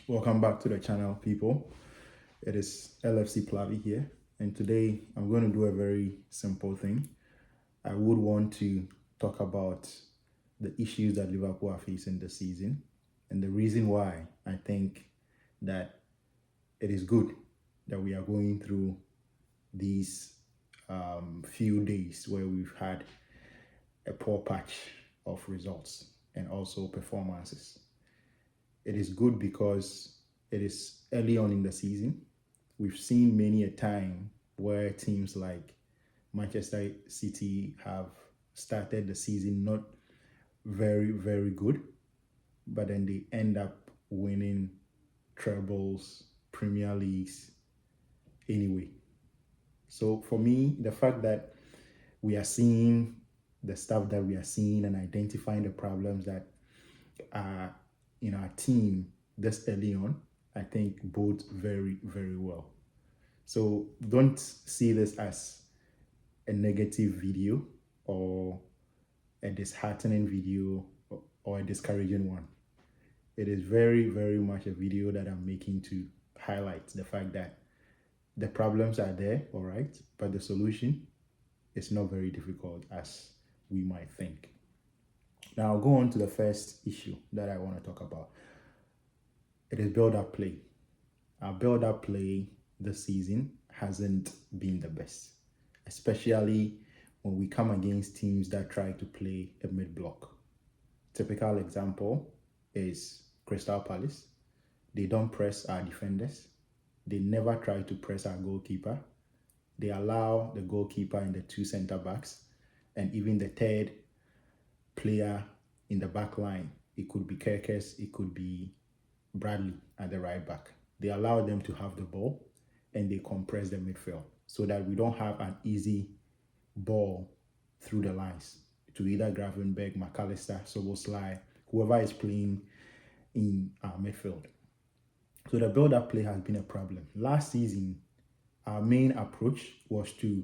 Welcome back to the channel, people. It is LFC Plavi here, and today I'm going to do a very simple thing. I would want to talk about the issues that Liverpool are facing this season and the reason why I think that it is good that we are going through these few days where we've had a poor patch of results and also performances. It is good because it is early on in the season. We've seen many a time where teams like Manchester City have started the season not very, very good, but then they end up winning trebles, Premier Leagues anyway. So for me, the fact that we are seeing the stuff that we are seeing and identifying the problems that are in our team this early on, I think bodes very, very well. So don't see this as a negative video or a disheartening video or a discouraging one. It is very, very much a video that I'm making to highlight the fact that the problems are there, all right, but the solution is not very difficult as we might think. Now I'll go on to the first issue that I want to talk about. It is build-up play. Our build-up play this season hasn't been the best, especially when we come against teams that try to play a mid-block. Typical example is Crystal Palace. They don't press our defenders. They never try to press our goalkeeper. They allow the goalkeeper and the two center backs and even the third player in the back line. It could be Kerkes, it could be Bradley at the right back. They allow them to have the ball and they compress the midfield so that we don't have an easy ball through the lines to either Gravenberg, McAllister, Soboslai, whoever is playing in our midfield. So the build-up play has been a problem. Last season, our main approach was to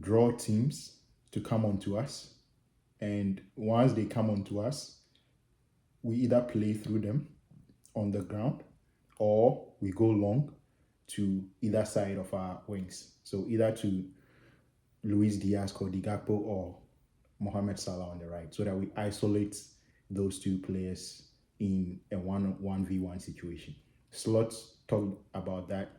draw teams to come onto us. And once they come onto us, we either play through them on the ground or we go long to either side of our wings. So either to Luis Diaz, Cody Gakpo, or Mohamed Salah on the right, so that we isolate those two players in a 1v1 situation. Slots talked about that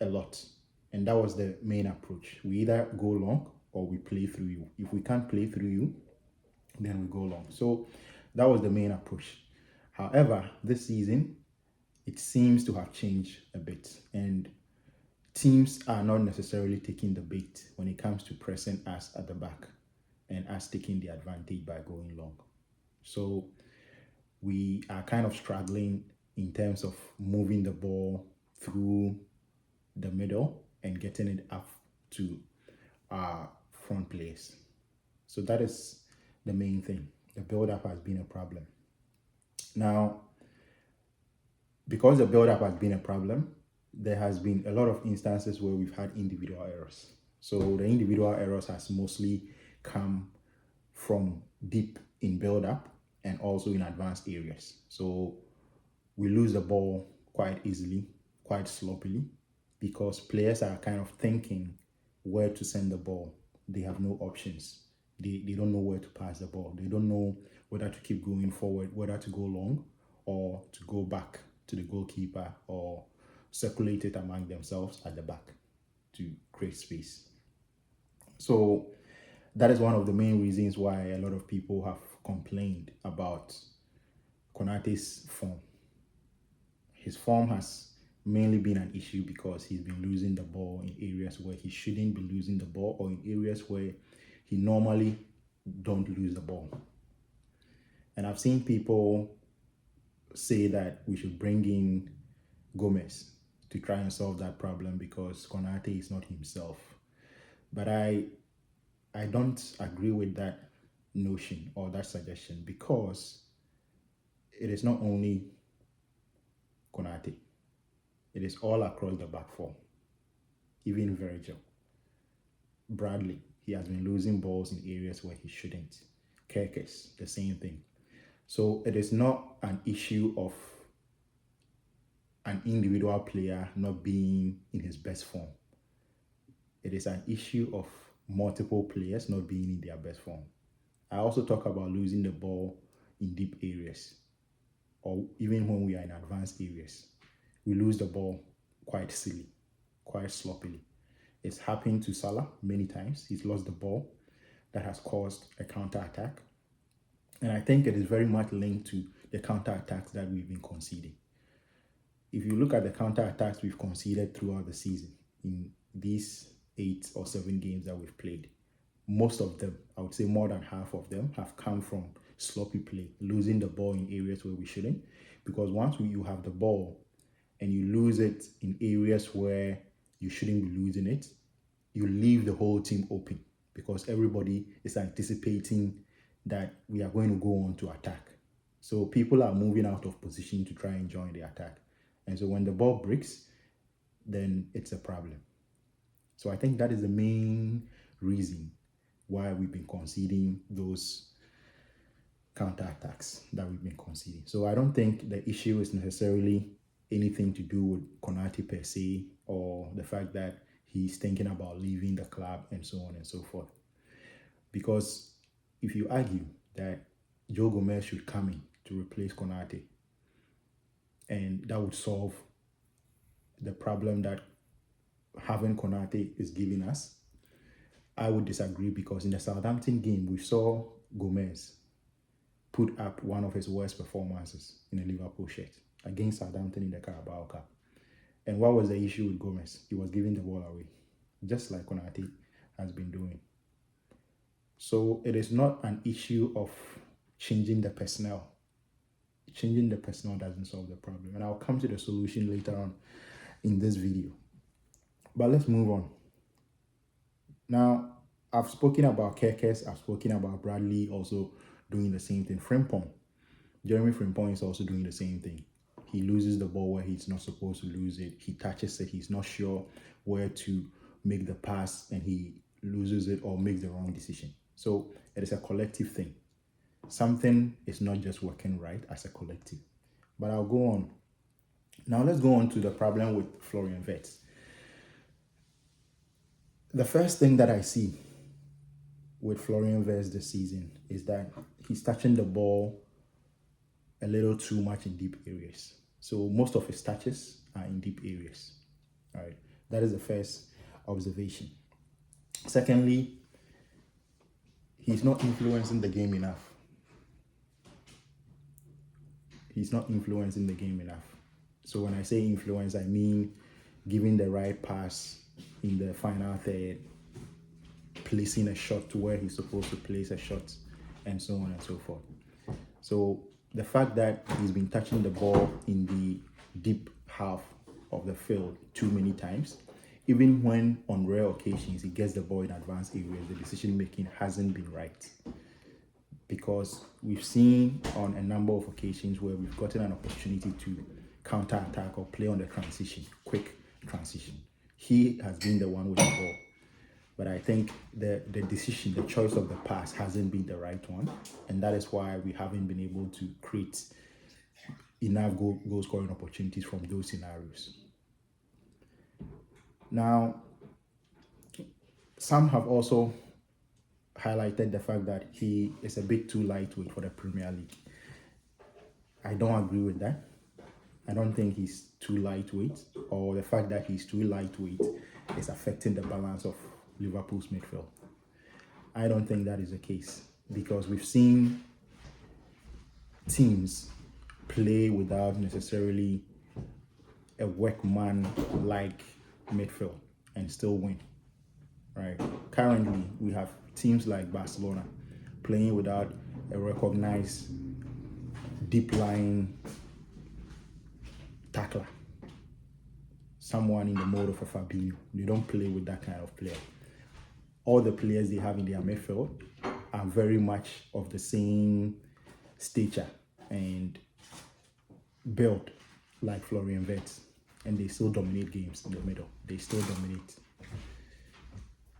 a lot, and that was the main approach. We either go long or we play through you. If we can't play through you, then we go long. So that was the main approach. However, this season, it seems to have changed a bit, and teams are not necessarily taking the bait when it comes to pressing us at the back and us taking the advantage by going long. So we are kind of struggling in terms of moving the ball through the middle and getting it up to our front players. So that is the main thing. The build-up has been a problem. Now, because the build-up has been a problem, there has been a lot of instances where we've had individual errors. So the individual errors has mostly come from deep in build-up and also in advanced areas. So we lose the ball quite easily, quite sloppily, because players are kind of thinking where to send the ball. They have no options. They don't know where to pass the ball. They don't know whether to keep going forward, whether to go long or to go back to the goalkeeper or circulate it among themselves at the back to create space. So that is one of the main reasons why a lot of people have complained about Konate's form. His form has mainly been an issue because he's been losing the ball in areas where he shouldn't be losing the ball, or in areas where he normally don't lose the ball. And I've seen people say that we should bring in Gomez to try and solve that problem because Konate is not himself. But I don't agree with that notion or that suggestion, because it is not only Konate. It is all across the back four. Even Virgil. Bradley, he has been losing balls in areas where he shouldn't. Kerkes, the same thing. So it is not an issue of an individual player not being in his best form. It is an issue of multiple players not being in their best form. I also talk about losing the ball in deep areas, or even when we are in advanced areas. We lose the ball quite silly, quite sloppily. It's happened to Salah many times. He's lost the ball. That has caused a counter-attack. And I think it is very much linked to the counter-attacks that we've been conceding. If you look at the counter-attacks we've conceded throughout the season, in these 8 or 7 games that we've played, most of them, I would say more than half of them, have come from sloppy play, losing the ball in areas where we shouldn't. Because once you have the ball and you lose it in areas where you shouldn't be losing it, you leave the whole team open because everybody is anticipating that we are going to go on to attack. So people are moving out of position to try and join the attack. And so when the ball breaks, then it's a problem. So I think that is the main reason why we've been conceding those counterattacks that we've been conceding. So I don't think the issue is necessarily anything to do with Konate per se, or the fact that he's thinking about leaving the club and so on and so forth. Because if you argue that Joe Gomez should come in to replace Konate, and that would solve the problem that having Konate is giving us, I would disagree, because in the Southampton game, we saw Gomez put up one of his worst performances in a Liverpool shirt against Southampton in the Carabao Cup. And what was the issue with Gomez? He was giving the ball away, just like Konate has been doing. So it is not an issue of changing the personnel. Changing the personnel doesn't solve the problem. And I'll come to the solution later on in this video. But let's move on. Now, I've spoken about Kerkes, I've spoken about Bradley also doing the same thing. Jeremy Frimpong is also doing the same thing. He loses the ball where he's not supposed to lose it. He touches it, he's not sure where to make the pass, and he loses it or makes the wrong decision. So it is a collective thing. Something is not just working right as a collective. But I'll go on. Now let's go on to the problem with Florian Wirtz. The first thing that I see with Florian Wirtz this season is that he's touching the ball a little too much in deep areas. So most of his touches are in deep areas. All right, that is the first observation. Secondly, he's not influencing the game enough. He's not influencing the game enough. So when I say influence, I mean giving the right pass in the final third, placing a shot to where he's supposed to place a shot, and so on and so forth. So the fact that he's been touching the ball in the deep half of the field too many times, even when on rare occasions he gets the ball in advanced areas, the decision making hasn't been right. Because we've seen on a number of occasions where we've gotten an opportunity to counter-attack or play on the transition, quick transition. He has been the one with the ball. But I think the decision, the choice of the pass hasn't been the right one. And that is why we haven't been able to create enough goal scoring opportunities from those scenarios. Now, some have also highlighted the fact that he is a bit too lightweight for the Premier League. I don't agree with that. I don't think he's too lightweight, or the fact that he's too lightweight is affecting the balance of Liverpool's midfield. I don't think that is the case, because we've seen teams play without necessarily a workman-like midfield and still win. Right? Currently, we have teams like Barcelona playing without a recognized deep-lying tackler, someone in the mode of a Fabinho. They don't play with that kind of player. All the players they have in their midfield are very much of the same stature and build like Florian Wirtz, and they still dominate games in the middle. They still dominate.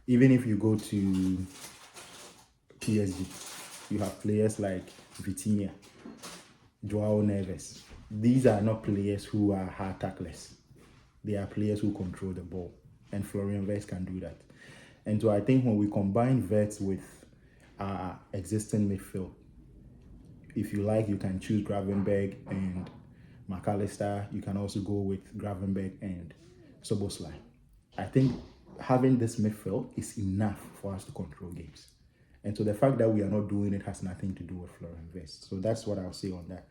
Even if you go to PSG, you have players like Vitinha, Joao Neves, these are not players who are hard tacklers. They are players who control the ball, and Florian Wirtz can do that. And so I think when we combine Wirtz with our existing midfield, if you like, you can choose Gravenberg and McAllister. You can also go with Gravenberg and Soboslai. I think having this midfield is enough for us to control games. And so the fact that we are not doing it has nothing to do with Florian Wirtz. So that's what I'll say on that.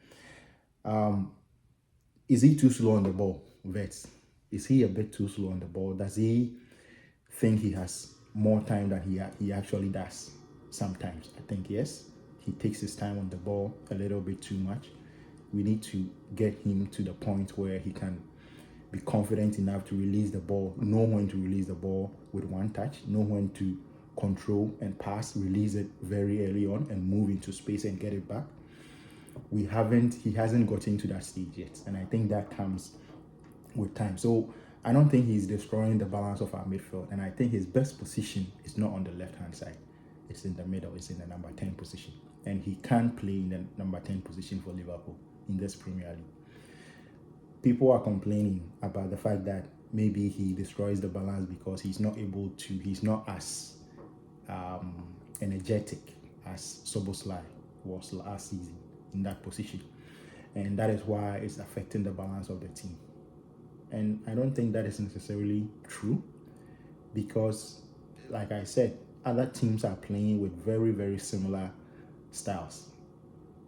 Is he too slow on the ball, Wirtz? Is he a bit too slow on the ball? Does he think he has more time than he actually does? Sometimes I think yes. He takes his time on the ball a little bit too much. We need to get him to the point where he can be confident enough to release the ball, know when to release the ball with one touch, know when to control and pass, release it very early on and move into space and get it back. He hasn't gotten to that stage yet. And I think that comes with time. So I don't think he's destroying the balance of our midfield. And I think his best position is not on the left-hand side. It's in the middle. It's in the number 10 position. And he can play in the number 10 position for Liverpool in this Premier League. People are complaining about the fact that maybe he destroys the balance because he's not as energetic as Soboslai was last season in that position. And that is why it's affecting the balance of the team. And I don't think that is necessarily true because, like I said, other teams are playing with very, very similar styles.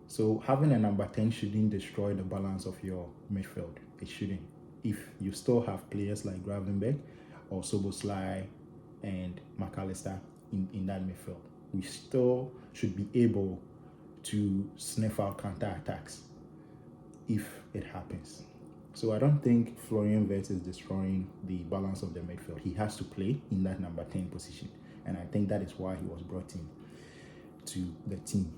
So having a number 10 shouldn't destroy the balance of your midfield. It shouldn't. If you still have players like Gravenberg or Soboslai and McAllister in that midfield, we still should be able to sniff out counter-attacks if it happens. So I don't think Florian Wirtz is destroying the balance of the midfield. He has to play in that number 10 position. And I think that is why he was brought in to the team.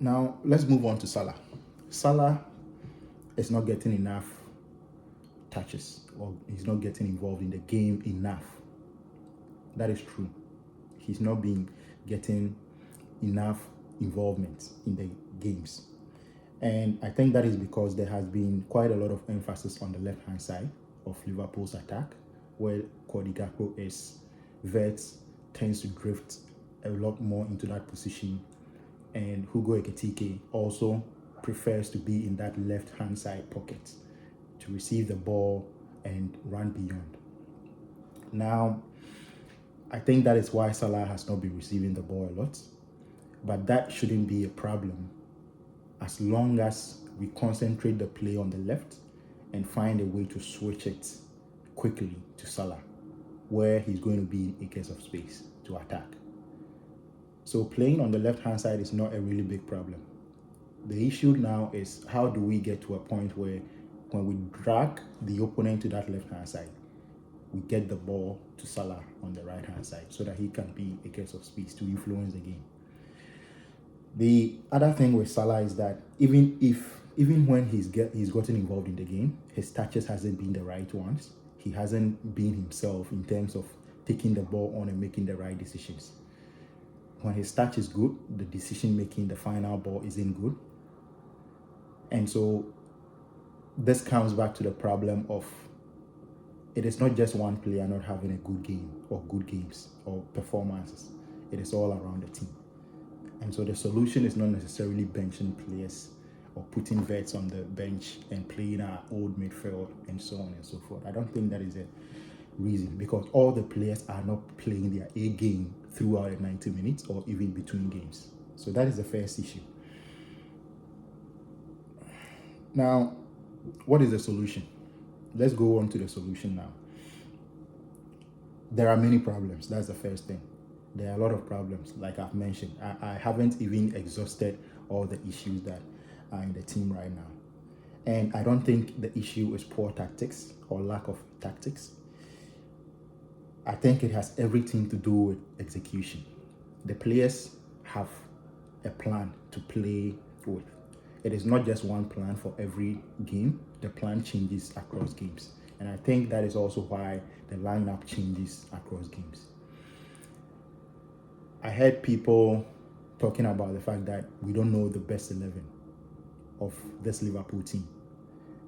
Now, let's move on to Salah. Salah is not getting enough touches, or he's not getting involved in the game enough. That is true. He's not been getting enough involvement in the games. And I think that is because there has been quite a lot of emphasis on the left-hand side of Liverpool's attack, where Cody Gakpo is. Wirtz tends to drift a lot more into that position, and Hugo Ekitike also prefers to be in that left-hand side pocket to receive the ball and run beyond. Now, I think that is why Salah has not been receiving the ball a lot, but that shouldn't be a problem as long as we concentrate the play on the left and find a way to switch it quickly to Salah, where he's going to be in case of space to attack. So playing on the left-hand side is not a really big problem. The issue now is how do we get to a point where when we drag the opponent to that left-hand side, we get the ball to Salah on the right-hand side so that he can be a case of space to influence the game. The other thing with Salah is that even when he's gotten involved in the game, his touches hasn't been the right ones. He hasn't been himself in terms of taking the ball on and making the right decisions. When his touch is good, the decision making, the final ball isn't good. And so this comes back to the problem of it is not just one player not having a good game or good games or performances. It is all around the team. And so the solution is not necessarily benching players or putting Wirtz on the bench and playing our old midfield and so on and so forth. I don't think that is a reason because all the players are not playing their A game throughout the 90 minutes or even between games. So that is the first issue. Now, what is the solution? Let's go on to the solution now. There are many problems. That's the first thing. There are a lot of problems, like I've mentioned. I haven't even exhausted all the issues that are in the team right now. And I don't think the issue is poor tactics or lack of tactics. I think it has everything to do with execution. The players have a plan to play with. It is not just one plan for every game. The plan changes across games. And I think that is also why the lineup changes across games. I heard people talking about the fact that we don't know the best 11 of this Liverpool team.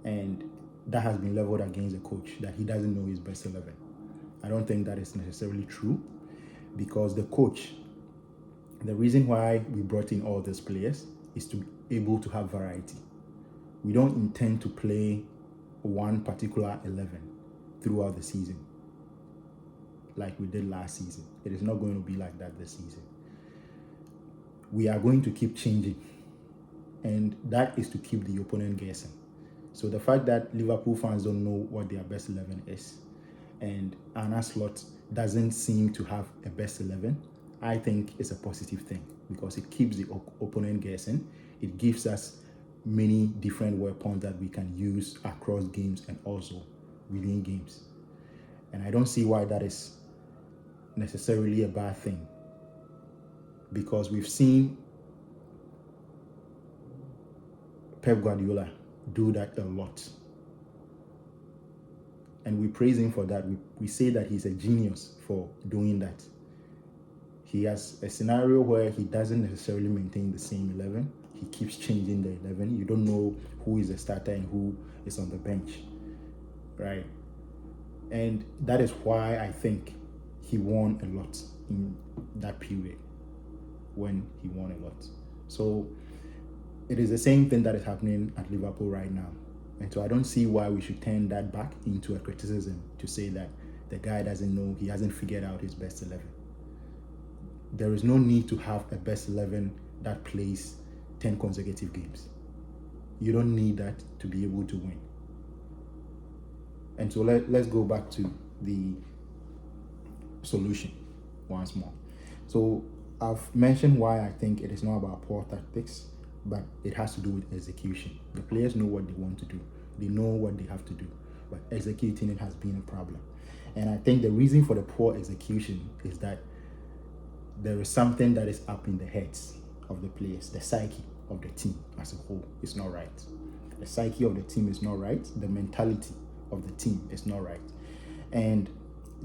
And that has been leveled against the coach, that he doesn't know his best 11. I don't think that is necessarily true, because the coach, the reason why we brought in all these players is to be able to have variety. We don't intend to play one particular 11 throughout the season like we did last season. It is not going to be like that this season. We are going to keep changing, and that is to keep the opponent guessing. So the fact that Liverpool fans don't know what their best 11 is, and Arne Slot doesn't seem to have a best 11, I think it's a positive thing, because it keeps the opponent guessing. It gives us many different weapons that we can use across games and also within games. And I don't see why that is necessarily a bad thing, because we've seen Pep Guardiola do that a lot. And we praise him for that. We say that he's a genius for doing that. He has a scenario where he doesn't necessarily maintain the same 11. He keeps changing the 11. You don't know who is the starter and who is on the bench, right? And that is why I think he won a lot in that period, when he won a lot. So it is the same thing that is happening at Liverpool right now. And so I don't see why we should turn that back into a criticism to say that the guy doesn't know, he hasn't figured out his best 11. There is no need to have a best 11 that plays 10 consecutive games. You don't need that to be able to win. And so let's go back to the solution once more. So I've mentioned why I think it is not about poor tactics, but it has to do with execution. The players know what they want to do. They know what they have to do, but executing it has been a problem. And I think the reason for the poor execution is that there is something that is up in the heads of the players. The psyche of the team as a whole is not right. The psyche of the team is not right. The mentality of the team is not right. And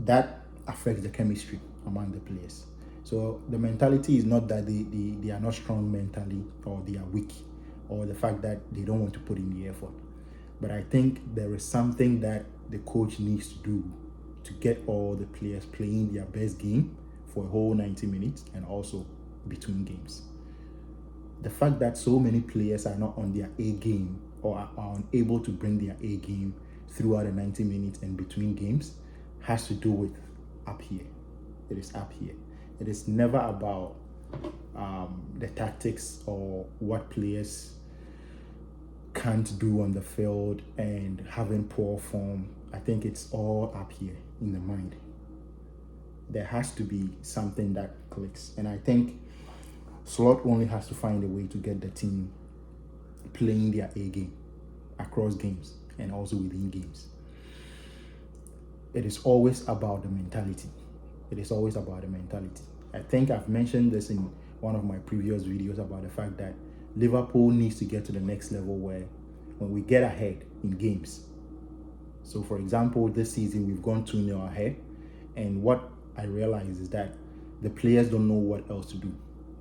that affects the chemistry among the players. So the mentality is not that they are not strong mentally, or they are weak, or the fact that they don't want to put in the effort. But I think there is something that the coach needs to do to get all the players playing their best game for a whole 90 minutes and also between games. The fact that so many players are not on their A game, or are unable to bring their A game throughout the 90 minutes and between games, has to do with up here. It is up here. It is never about the tactics or what players can't do on the field and having poor form. I think it's all up here in the mind. There has to be something that clicks. And I think Slot only has to find a way to get the team playing their A game across games and also within games. It is always about the mentality. It is always about the mentality. I think I've mentioned this in one of my previous videos about the fact that Liverpool needs to get to the next level where when we get ahead in games. So for example, this season we've gone 2-0 ahead, and what I realize is that the players don't know what else to do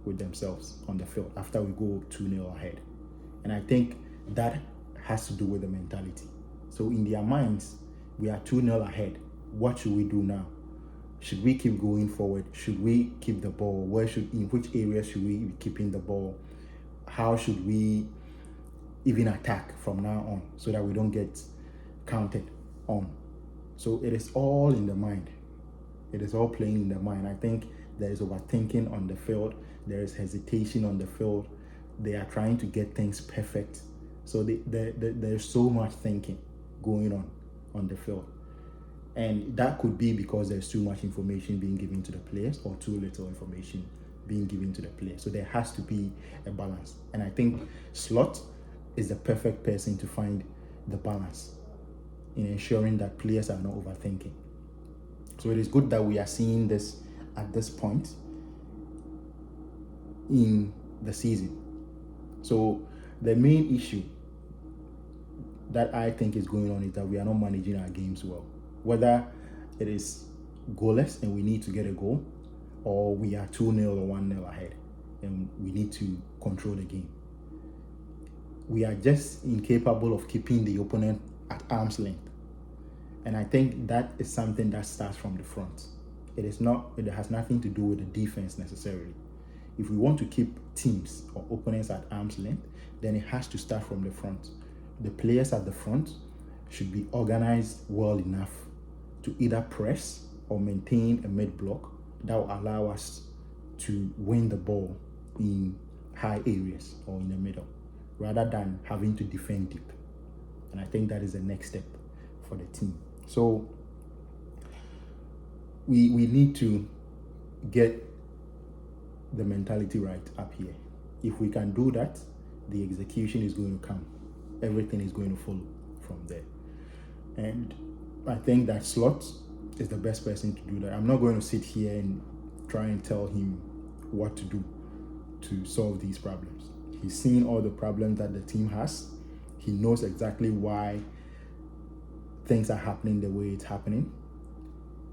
with themselves on the field after we go 2-0 ahead. And I think that has to do with the mentality. So in their minds, we are 2-0 ahead. What should we do now? Should we keep going forward? Should we keep the ball? In which areas should we be keeping the ball? How should we even attack from now on so that we don't get counted on? So it is all in the mind. It is all playing in the mind. I think there is overthinking on the field. There is hesitation on the field. They are trying to get things perfect. So there's so much thinking going on the field. And that could be because there's too much information being given to the players or too little information being given to the players. So there has to be a balance. And I think Slot is the perfect person to find the balance in ensuring that players are not overthinking. So it is good that we are seeing this at this point in the season. So the main issue that I think is going on is that we are not managing our games well. Whether it is goalless and we need to get a goal, or we are 2-0 or 1-0 ahead and we need to control the game. we are just incapable of keeping the opponent at arm's length. And I think that is something that starts from the front. It has nothing to do with the defense necessarily. If we want to keep teams or opponents at arm's length, then it has to start from the front. The players at the front should be organized well enough to either press or maintain a mid block that will allow us to win the ball in high areas or in the middle, rather than having to defend deep. And I think that is the next step for the team. So we need to get the mentality right up here. If we can do that, the execution is going to come. Everything is going to follow from there. And I think that Slot is the best person to do that. I'm not going to sit here and try and tell him what to do to solve these problems. He's seen all the problems that the team has. He knows exactly why things are happening the way it's happening.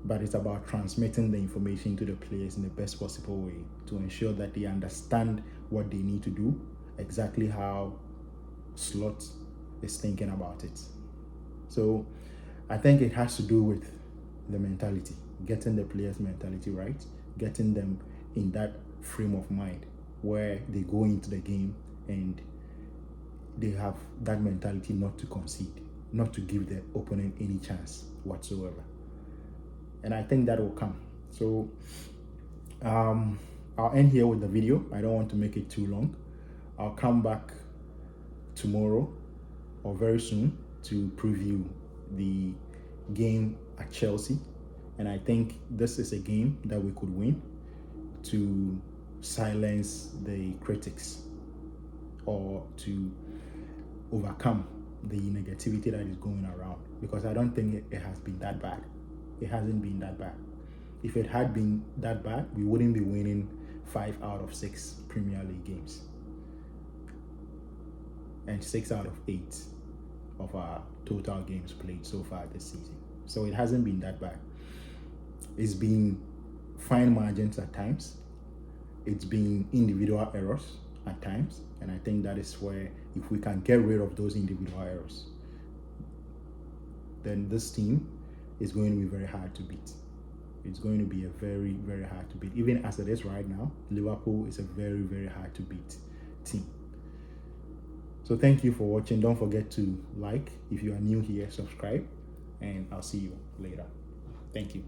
But it's about transmitting the information to the players in the best possible way to ensure that they understand what they need to do, exactly how Slot is thinking about it. So I think it has to do with the mentality, getting the players' mentality right, getting them in that frame of mind where they go into the game and they have that mentality not to concede, not to give the opponent any chance whatsoever. And I think that will come. So I'll end here with the video. I don't want to make it too long. I'll come back tomorrow or very soon to preview the game at Chelsea. And I think this is a game that we could win to silence the critics or to overcome the negativity that is going around, because I don't think it has been that bad. It hasn't been that bad. If it had been that bad, we wouldn't be winning 5 out of 6 Premier League games and 6 out of 8 of our total games played so far this season. So it hasn't been that bad. It's been fine margins at times. It's been individual errors at times. And I think that is where, if we can get rid of those individual errors, then this team is going to be very hard to beat. It's going to be a very, very hard to beat. Even as it is right now, Liverpool is a very, very hard to beat team. So thank you for watching. Don't forget to like. If you are new here, subscribe. And I'll see you later. Thank you.